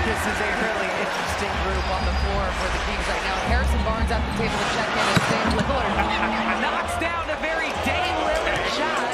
This is a really interesting group on the floor for the Kings right now. Harrison Barnes at the table to check in, and Sam Lillard knocks down a very Dame Lillard shot.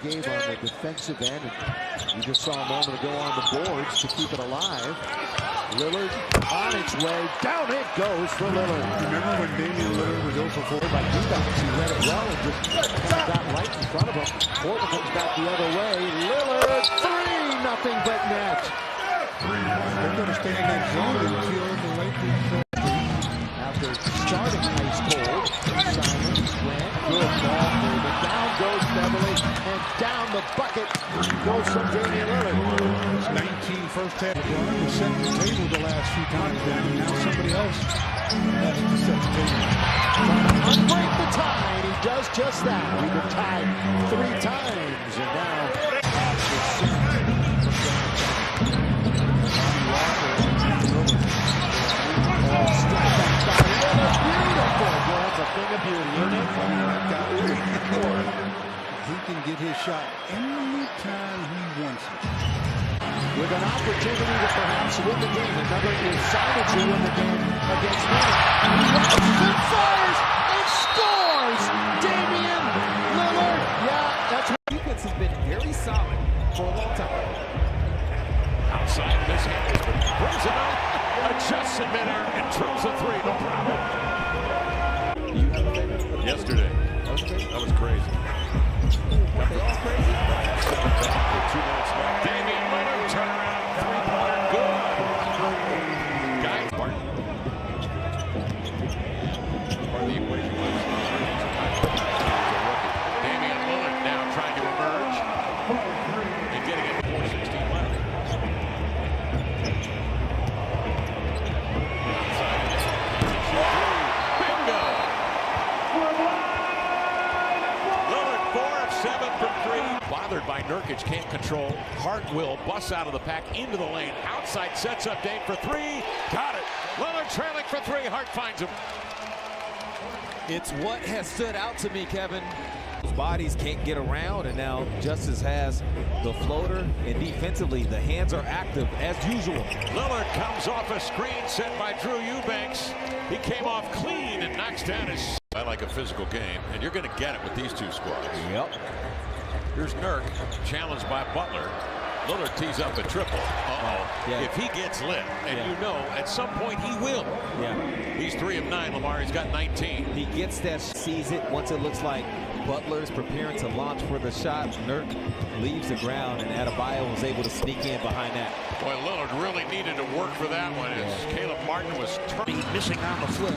Game on the defensive end, and you just saw a moment ago on the boards to keep it alive. Lillard on its way, down it goes for Lillard. Remember when Damian Lillard was 0 for 4 by rebounds? He read it well and just got right in front of him. Portland comes back the other way. Lillard, 3, nothing but net. They're going to stay in that zone until the late. After starting ice cold, Simon, Grant, good ball, but down goes Beverly, and down the bucket goes from Damian Lillard. It's 19 first half. LeBron was setting the table the last few times down. Now somebody else has to set the table. Unbreak the tie, and he does just that. We've been tied 3 times, and now he can get his shot anytime he wants it. With an opportunity to perhaps win the game. Another is Simon to win the game against Lillard. He rises and fires and scores! Damian Lillard. Yeah, that's what defense has been very solid for a long time. Outside mishandles, but brings it up, adjusts in midair, and drills a 3, no problem. Yesterday. That was crazy. Were they all crazy? 2 minutes left. Damian Lillard, turnaround, 3-pointer, good. Guys, Martin. Part of the equation was Damian Lillard now trying to emerge and getting it 4:16 left. Bingo! Lillard 4 of 7 from 3. Bothered by Nurkic, can't control. Hart will bust out of the pack into the lane. Outside sets up Dame for 3. Got it. Lillard trailing for 3. Hart finds him. It's what has stood out to me, Kevin. Bodies can't get around, and now Justice has the floater, and defensively the hands are active as usual. Lillard comes off a screen set by Drew Eubanks. He came off clean and knocks down his... I like a physical game, and you're going to get it with these two squads. Yep. Here's Nurk, challenged by Butler. Lillard tees up a triple. Yeah. If he gets lit, and you know at some point he will. Yeah. He's 3 of 9, Lamar. He's got 19. He gets that, sees it once it looks like Butler's preparing to launch for the shot. Nurk leaves the ground, and Adebayo was able to sneak in behind that. Boy, Lillard really needed to work for that one as Caleb Martin was missing on the flip.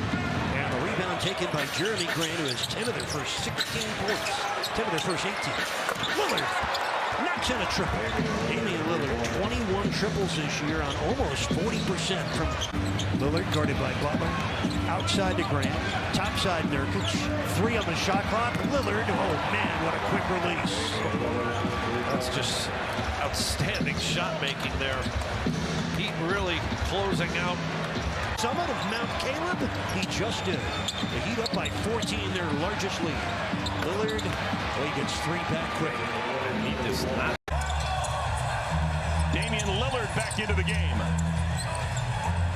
And the rebound taken by Jeremy Grant, who has 10 of their first 16 points. 10 of their first 18. Lillard knocks in a triple. Damian Lillard, 21 triples this year on almost 40% from Lillard, guarded by Butler. Outside to Grant, topside Nurkic. 3 on the shot clock. Lillard, oh man, what a quick release. That's just outstanding shot making there. Heat really closing out. Summit of Mount Caleb, he just did. The Heat up by 14, their largest lead. Lillard, well, he gets 3 back quick. He does not. Damian Lillard back into the game.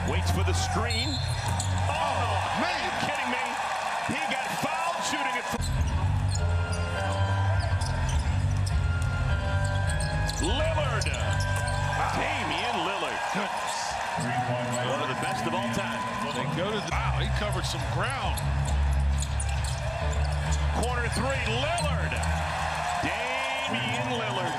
Waits for the screen. Oh, man, are you kidding me? He got fouled shooting it. Lillard. Damian Lillard. Wow, he covered some ground. Corner three, Lillard. Damian Lillard.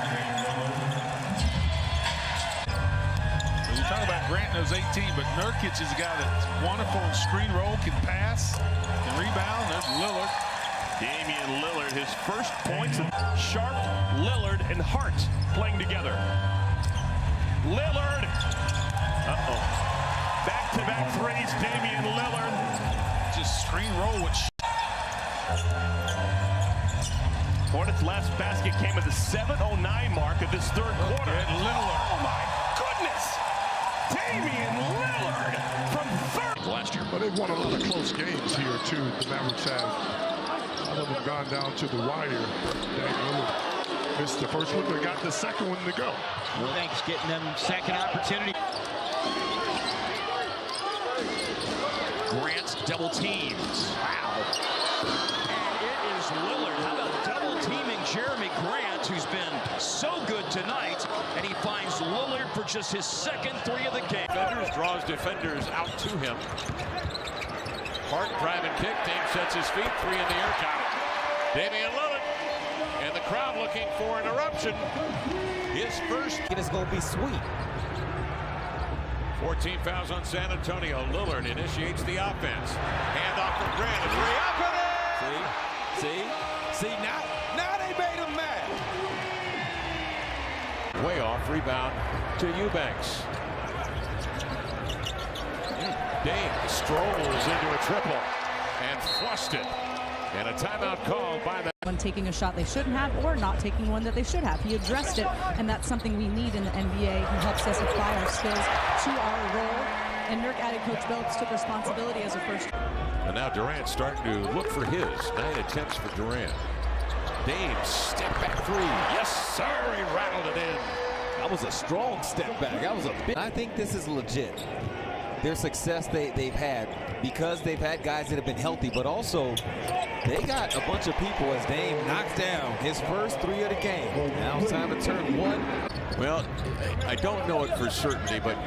You talk about Grant knows 18, but Nurkic is a guy that's wonderful in screen roll, can pass, can rebound. There's Lillard. Damian Lillard, his first points. Sharp, Lillard, and Hart playing together. Lillard. Uh-oh. Back-to-back threes, Damian Lillard. Just screen roll with Hornets' last basket came at the 7:09 mark of this third quarter. And Lillard. Oh, my goodness. Damian Lillard from third. Last year. But they've won a lot of close games here, too. The Mavericks have. All of them gone down to the wire. Damian Lillard missed the first one, but got the second one to go. Thanks, getting them second opportunity. Grant double teams. Wow. And it is Lillard. How about double teaming Jeremy Grant, who's been so good tonight, and he finds Lillard for just his second three of the game. Defenders draws defenders out to him. Hart driving kick. Dame sets his feet. Three in the air. Got it. Damian Lillard. And the crowd looking for an eruption. His first. It is going to be sweet. 14 fouls on San Antonio. Lillard initiates the offense. Hand off for Grant. A three up and in. See, now they made him mad. Way off. Rebound to Eubanks. Dame strolls into a triple and flushed it. And a timeout called by the. When taking a shot they shouldn't have, or not taking one that they should have. He addressed it, and that's something we need in the NBA. He helps us apply our skills to our role. And Nurk added Coach Billups took responsibility as a first. And now Durant starting to look for his. 9 attempts for Durant. Dame step back three. Yes, sir. He rattled it in. That was a strong step back. That was a big. I think this is legit. Their success they've had because they've had guys that have been healthy, but also they got a bunch of people as Dame knocks down his first three of the game. Now it's time to turn one. Well, I don't know it for certainty, but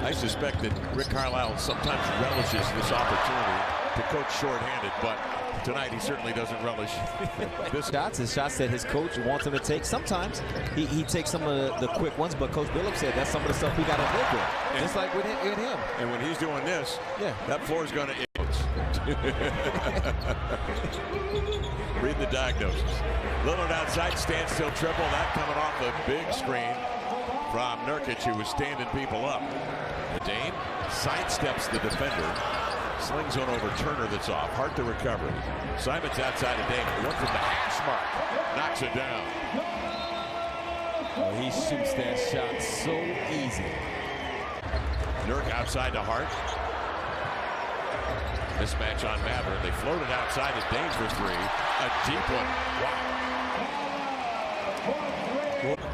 I suspect that Rick Carlisle sometimes relishes this opportunity to coach shorthanded, but tonight he certainly doesn't relish this. Shots that his coach wants him to take. Sometimes he takes some of the quick ones, but Coach Billups said that's some of the stuff we got to live with. Just like with him. And when he's doing this, that floor is going to read the diagnosis. Lillard outside, standstill triple. That coming off the big screen from Nurkic, who was standing people up. Dame sidesteps the defender. Slings one over Turner that's off. Hart the recovery. Simon's outside of Dame. One from the hash mark. Knocks it down. Oh, he shoots that shot so easy. Nurk outside to Hart. Mismatch on Mather. They floated outside to Dame for three. A deep one. Wow.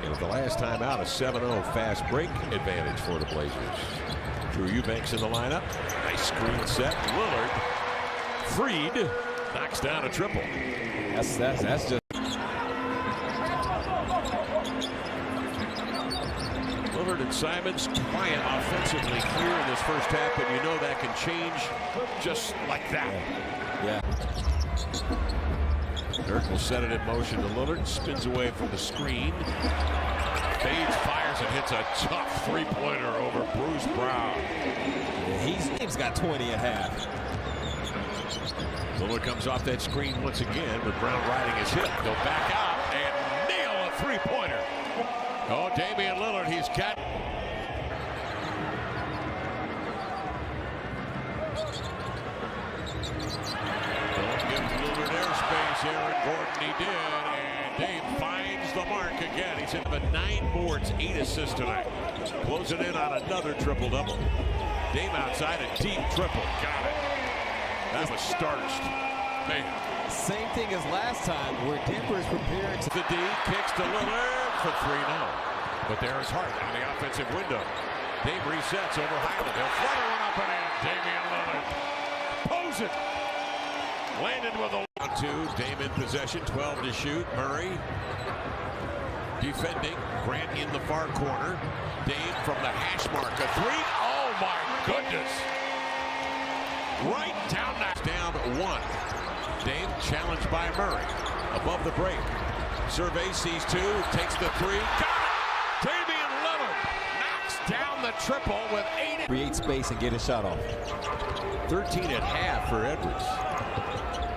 It was the last time out, a 7-0 fast break advantage for the Blazers. Drew Eubanks in the lineup. Nice screen set. Lillard freed. Knocks down a triple. That's just. Lillard and Simons quiet offensively here in this first half, but you know that can change just like that. Yeah. Dirk will set it in motion to Lillard. Spins away from the screen. Fades, fires, and hits a tough three-pointer over Bruce Brown. He's got 20 at half. Lillard comes off that screen once again, but Brown riding his hip. Go back out and nail a three-pointer. Oh, Damian Lillard, he's got. Don't give Lillard airspace, Aaron Gordon, he did, and Dame finds the mark again. He's hit the 9 boards, 8 assists tonight. Closing in on another triple-double. Dame outside, a deep triple, got it. That was starched, man. Same thing as last time, where Denver is preparing to. The D kicks to Lillard for 3 now. But there's Hart on the offensive window. Dame resets over Highland. He'll flutter one up and in. Damian Lillard. Pose it. Landed with a 1-2. Dame in possession. 12 to shoot. Murray defending. Grant in the far corner. Dame from the hash mark. A 3. Oh my goodness. right down that. Down 1. Dame challenged by Murray. Above the break. Survey sees 2. Takes the 3. Got it! Damian Lillard knocks down the triple with 8. Create space and get a shot off. 13 at half for Edwards.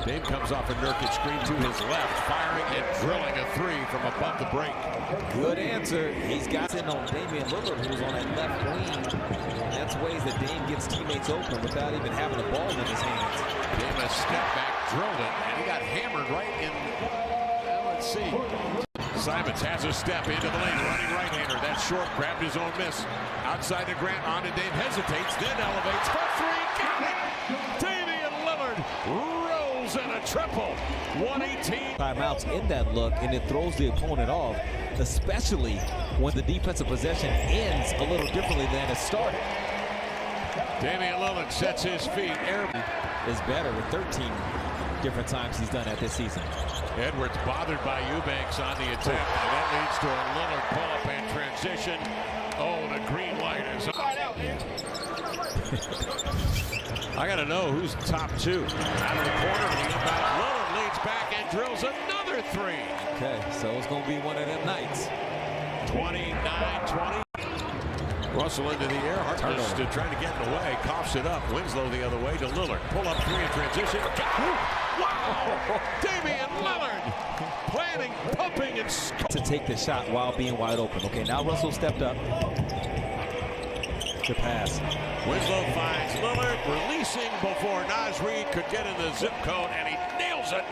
Dame comes off a Nurkic screen to his left, firing and drilling a 3 from above the break. Good answer. He's got it on Damian Lillard, who's on that left wing. And that's ways that Dame gets teammates open without even having the ball in his hands. Dame a step back, drilled it, and he got hammered right in. Well, let's see. Simons has a step into the lane, running right-hander. That's short, grabbed his own miss. Outside to Grant, on to Dame, hesitates, then elevates for 3. Got it! Damian Lillard rolls in a triple. 118. Timeouts in that look, and it throws the opponent off, especially when the defensive possession ends a little differently than it started. Damian Lillard sets his feet. Is better with 13 different times he's done that this season. Edwards bothered by Eubanks on the attack, and that leads to a Lillard pull-up and transition. Oh, the green light is on. I got to know who's top 2. Out of the corner, the inbound. Lillard leads back and drills another 3. Okay, so it's going to be one of them nights. 29-20. Russell into the air. Harkless to trying to get in the way. Coughs it up. Winslow the other way to Lillard. Pull up 3 in transition. Wow! Damian Lillard planning, pumping, and to take the shot while being wide open. Okay, now Russell stepped up. Good pass. Winslow finds Lillard, releasing before Naz Reid could get in the zip code, and he nails it.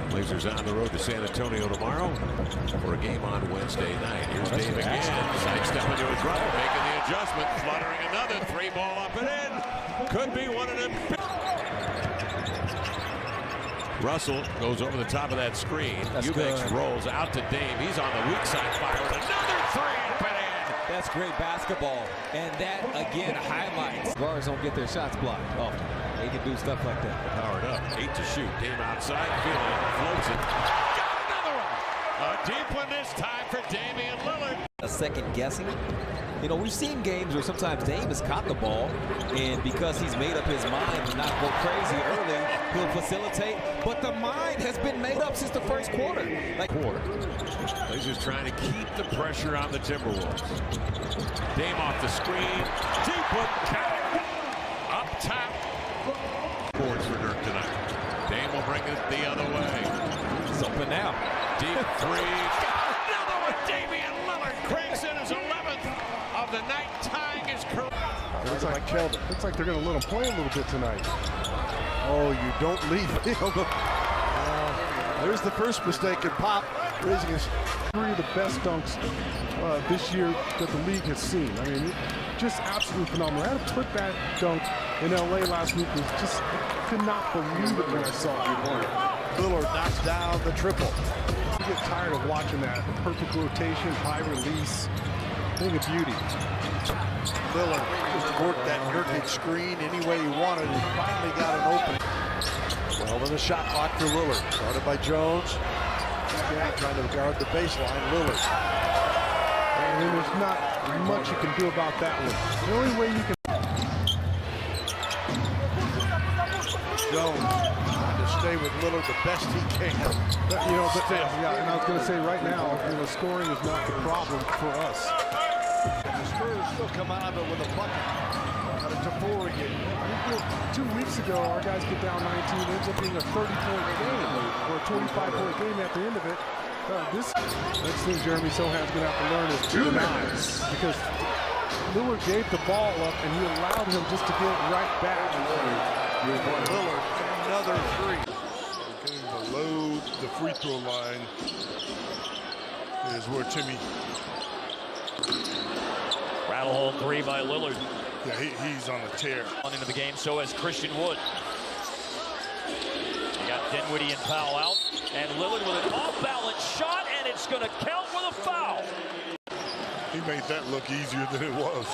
Blazers on the road to San Antonio tomorrow for a game on Wednesday night. Here's Dave again, sidestepping to his right, making the adjustment, fluttering another 3 ball up and in. Could be one of them. Russell goes over the top of that screen. Eubanks rolls out to Dame. He's on the weak side, firing another 3 up and in. That's great basketball, and that again highlights. Guards don't get their shots blocked. Oh, they can do stuff like that. Powered up, 8 to shoot. Dame outside, feeling it, floats it. Got another one. A deep one this time for Damian Lillard. A second guessing. You know, we've seen games where sometimes Dame has caught the ball, and because he's made up his mind to not go crazy early, he'll facilitate. But the mind has been made up since the first quarter. Blazers trying to keep the pressure on the Timberwolves. Dame off the screen. Deep one. Up top. Boards for Nurk tonight. Dame will bring it the other way. It's open now. Deep 3. Another one. Damian Lillard cranks in his 11th of the night, tying his career. Looks like Kelvin. Looks like they're going to let him play a little bit tonight. Oh, you don't leave him. There's the first mistake, and Pop raising his 3 of the best dunks this year that the league has seen. I mean, just absolutely phenomenal. I had a put-back dunk in LA last week. I could not believe it when I saw it. Lillard knocks down the triple. You get tired of watching that. Perfect rotation, high release. Thing of beauty. Lillard just worked that Nurkic screen any way he wanted and finally got an open. Well, in the shot clock for Lillard. Guarded by Jones. Again, trying to guard the baseline. Lillard. And there's not much you can do about that one. The only way you can. Jones trying to stay with Lillard the best he can. You know, but yeah, and I was going to say right now, you know, scoring is not the problem for us. And the Spurs still come out of it with a bucket. But it's a 4 again. I think 2 weeks ago, our guys get down 19. It ends up being a 30-point game or a 25-point game at the end of it. This next thing Jeremy Sohan's going to have to learn is to deny. Because Lillard gave the ball up, and he allowed him just to get it right back. Lillard, another 3. Getting below the free throw line is where Timmy. Rattle hole 3 by Lillard. Yeah, he's on the tear. On into the game, so has Christian Wood. You got Dinwiddie and Powell out, and Lillard with an off-balance shot, and it's going to count with a foul. He made that look easier than it was.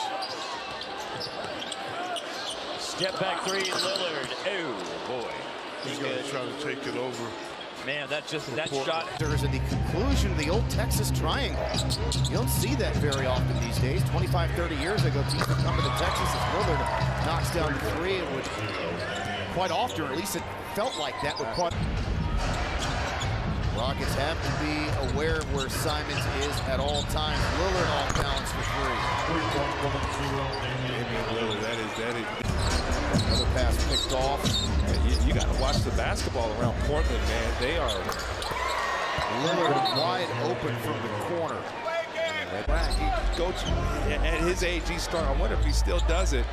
Step back 3, Lillard. Oh, boy. He's going to try to take it over. Man, that shot. There's in the conclusion of the old Texas triangle. You don't see that very often these days. 25, 30 years ago, teams would come to the Texas as Lillard knocks down the three. It would quite often, or at least it felt like that, would quite. Rockets have to be aware of where Simons is at all times. Lillard off balance for three. That is. Another pass picked off. You got to watch the basketball around Portland, man. They are Lillard wide open from the corner. Coach, at his age, I wonder if he still does it.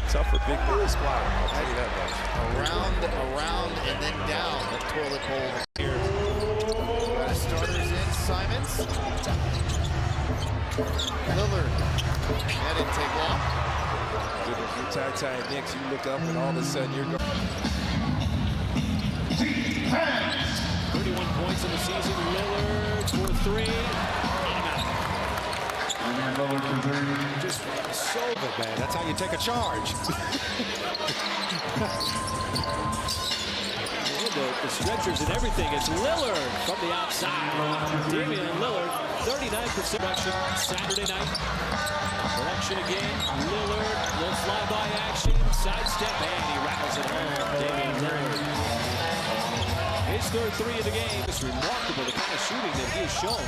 Tough for big boy squad. I'll tell you that much. Around, and then down the toilet bowl here. Got his starters in. Simons. Lillard. That didn't take long. You're tight Knicks. You look up and all of a sudden you're going. 31 points in the season. Lillard for three. Just so good, man. That's how you take a charge. The stretchers and everything. It's Lillard from the outside. Damian Lillard, 39% production Saturday night. Production again. Lillard, little flyby action, sidestep, and he rattles it home. Damian Lillard. His third three of the game. It's remarkable the kind of shooting that he has shown.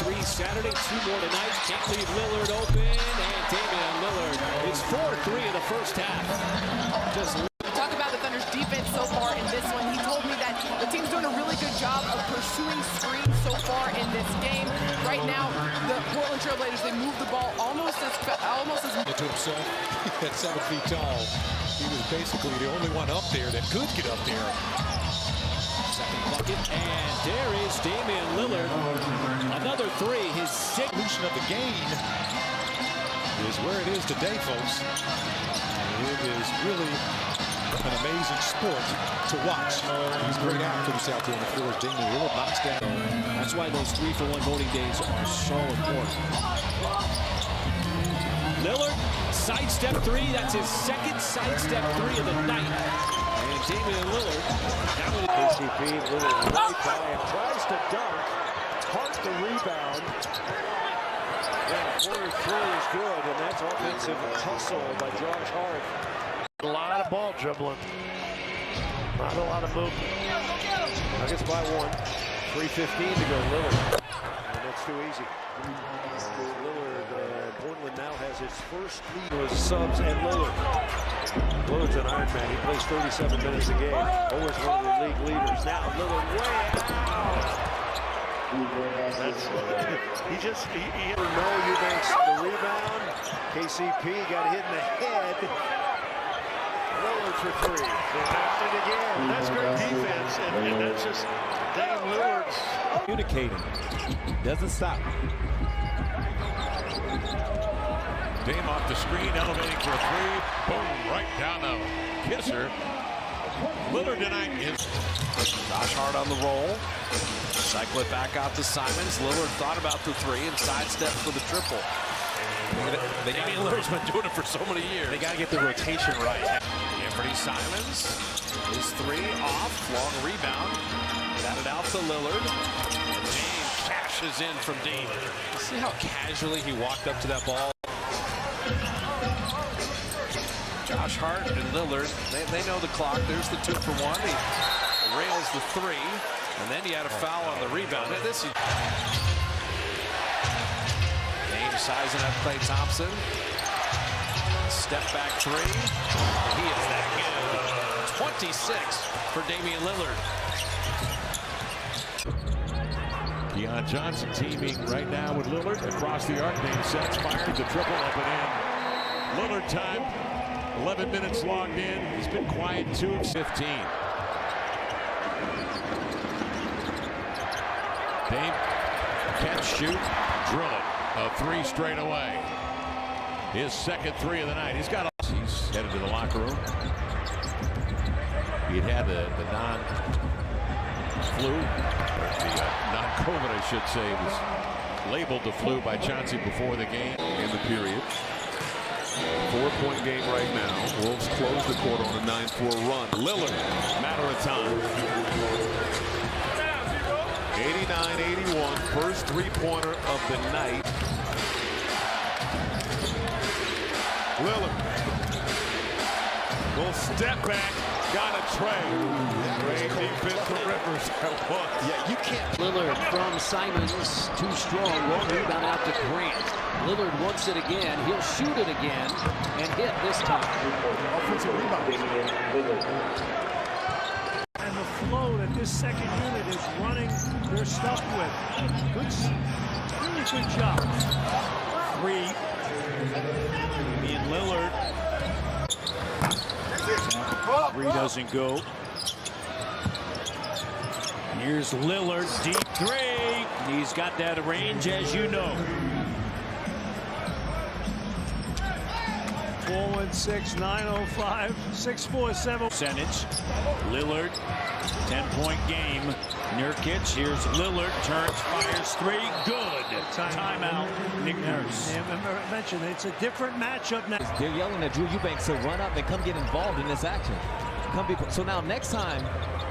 5-3 Saturday, 2 more tonight. Can't leave Lillard open, and Damian Lillard. It's 4-3 in the first half. Just Talk about the Thunder's defense so far in this one. He told me that the team's doing a really good job of pursuing screens so far in this game. Right now, the Portland Trail Blazers, they move the ball almost as To himself at 7 feet tall. He was basically the only one up there that could get up there. second bucket, and there is Damian Lillard. Another three, his sixth. Solution of the game is where it is today, folks. It is really an amazing sport to watch. These great athletes out there on the floor. Damian Lillard knocks down. That's why those 3-for-1 voting days are so important. Lillard, sidestep three. That's his second sidestep three of the night. And Damian Lillard. KCP, Lillard right by and tries to dunk. Hart the rebound. Yeah, corner three is good, and that's offensive hustle by Josh Hart. A lot of ball dribbling. Not a lot of movement. Nuggets by one. 3:15 to go, Lillard. And that's too easy. Lillard, Portland now has his first lead with subs and Lillard. Lillard's an Iron Man. He plays 37 minutes a game. Always one of the league leaders. Now Lillard way out. He no Eubanks the rebound. KCP got hit in the head. Lillard for three. They knocked it again. That's great defense, and that's just Dame Lillard's communicating. Doesn't stop. Dame off the screen, elevating for a three. Boom, right down the kisser. Lillard tonight is Josh Hart on the roll. Cycle it back out to Simons. Lillard thought about the three and sidestep for the triple. Damian Lillard's been doing it for so many years. They got to get the rotation right. Anthony Simons, his three off, long rebound. Got it out to Lillard. James cashes in from deep. See how casually he walked up to that ball? Josh Hart and Lillard, they know the clock. There's the 2-for-1. He rails the three, and then he had a foul on the rebound. This is Dame sizing up Klay Thompson. Step back three. He is that good. 26 for Damian Lillard. Keon Johnson teaming right now with Lillard across the arc. Dame sets, fires the triple up and in. Lillard time. 11 minutes logged in. He's been quiet 2 of 15. Dame catch, shoot, drill it. A three straight away. His second three of the night. He's headed to the locker room. He'd had the non-flu, the non-COVID, I should say, was labeled the flu by Chauncey before the game in the period. 4-point game right now. Wolves close the quarter on a 9-4 run. Lillard, matter of time. 89-81, first three-pointer of the night. Lillard. Little step back, got a tray. Great defense from Rivers at once. Yeah, you can't. Lillard from Simons, too strong. Long rebound out to Grant. Lillard wants it again. He'll shoot it again and hit this time. Offensive rebound. And the flow that this second unit is running their stuff with. Really good job. 3. Damian Lillard. 3 doesn't go. Here's Lillard, deep 3. He's got that range, as you know. 416, 905, 647 percentage. Lillard, 10-point game. Nurkic, here's Lillard, turns, fires 3, good. Timeout, Nick Nurse. Yeah, remember I mentioned it's a different matchup now. They're yelling at Drew Eubanks to run up and come get involved in this action. So now next time,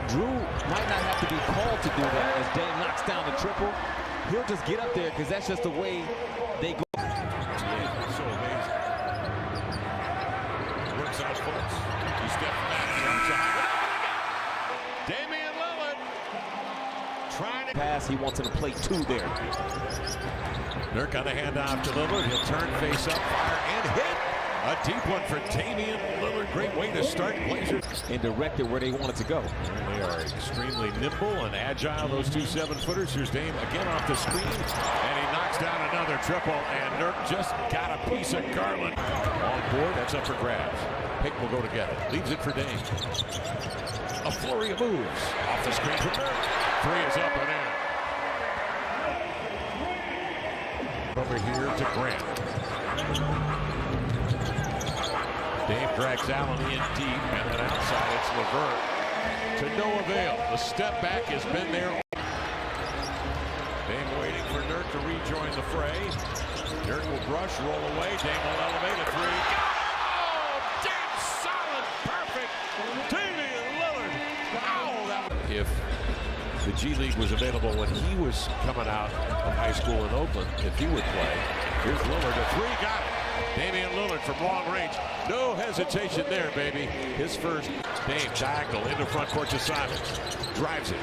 Drew might not have to be called to do that as Dame knocks down the triple. He'll just get up there because that's just the way they go. So amazing. Works out folks. He steps back the outside. Damian Lillard trying to pass. He wants him to play 2 there. Nurk on a handoff to Lillard. He'll turn face up, fire, and hit. A deep one for Damian Lillard. Great way to start Blazers. And direct it where they want it to go. They are extremely nimble and agile, those 2 7-footers. Here's Dame again off the screen, and he knocks down another triple, and Nurk just got a piece of Garland. On board, that's up for grabs. Pick will go to get it. Leaves it for Dame. A flurry of moves. Off the screen for Nurk. 3 is up and in. Over here to Grant. Dame drags Allen in deep, and then outside it's LeVert. To no avail. The step back has been there. Dame waiting for Nurk to rejoin the fray. Nurk will brush, roll away. Dame will elevate a 3. Oh, Dame solid, perfect. Damian Lillard. Wow. If the G League was available when he was coming out of high school in Oakland, if he would play, here's Lillard, a 3, got it. Damian Lillard from long range. No hesitation there, baby. His first. Dame diagonal into front court to Simons. Drives it.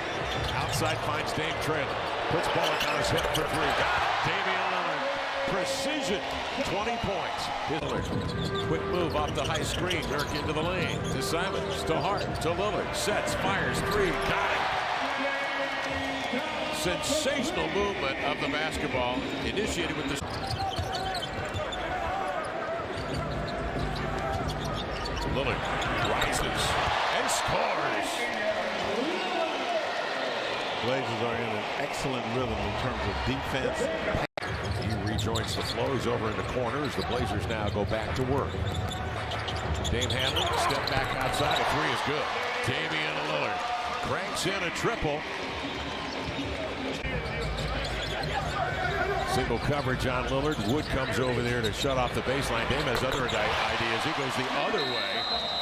Outside finds Dame trailing. Puts Bullock on his hip for 3. Got it. Damian Lillard. Precision. 20 points. Lillard. Quick move off the high screen. Nurk into the lane. To Simons. To Hart. To Lillard. Sets. Fires 3. Got it. Sensational movement of the basketball. Initiated with the... Lillard rises and scores. Blazers are in an excellent rhythm in terms of defense. He rejoins the flow. He's over in the corner as the Blazers now go back to work. Dame Hamlin, step back outside. A 3 is good. Damian Lillard cranks in a triple. Single coverage on Lillard. Wood comes over there to shut off the baseline. Dame has other ideas. He goes the other way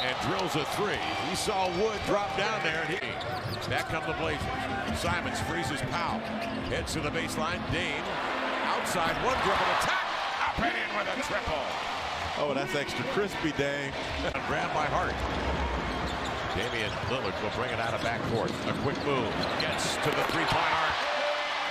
and drills a 3. He saw Wood drop down there. And back come the Blazers. Simons freezes Powell. Heads to the baseline. Dame outside. One dribble attack. Up and in with a triple. Oh, that's extra crispy, Dame. Grabbed by Hart. Damian Lillard will bring it out of backcourt. A quick move. Gets to the 3-point arc.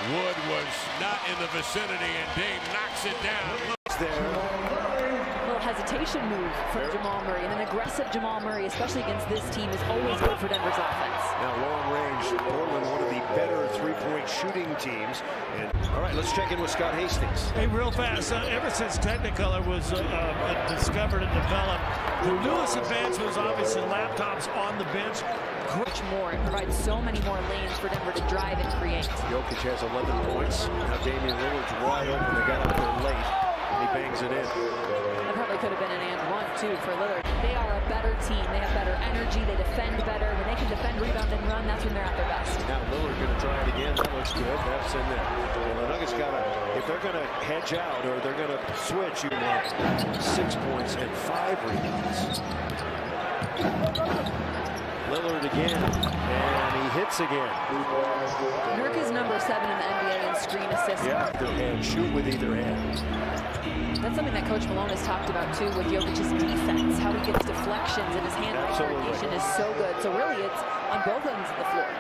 Wood was not in the vicinity, and Dame knocks it down. A little hesitation move from Jamal Murray, and an aggressive Jamal Murray, especially against this team, is always good for Denver's offense. Now long range, Portland, one of the better 3-point shooting teams. And all right, let's check in with Scott Hastings. Hey, real fast, ever since Technicolor was discovered and developed, the newest advance was obviously laptops on the bench. Much more. It provides so many more lanes for Denver to drive and create. Jokic has 11 points. Now Damian Lillard's wide open. They got out there late. He bangs it in. That probably could have been an and one, too, for Lillard. They are a better team. They have better energy. They defend better. When they can defend, rebound, and run, that's when they're at their best. Now Lillard going to try it again. That looks good. That's in there. And the Nuggets got to, if they're going to hedge out or they're going to switch, you want 6 points and 5 rebounds. Lillard again, and he hits again. Nurk is number 7 in the NBA in screen assists. Yeah, either hand. Shoot with either hand. That's something that Coach Malone has talked about, too, with Jokic's defense, how he gets deflections, and his hand-eye coordination is so good. So really, it's on both ends of the floor. Yeah.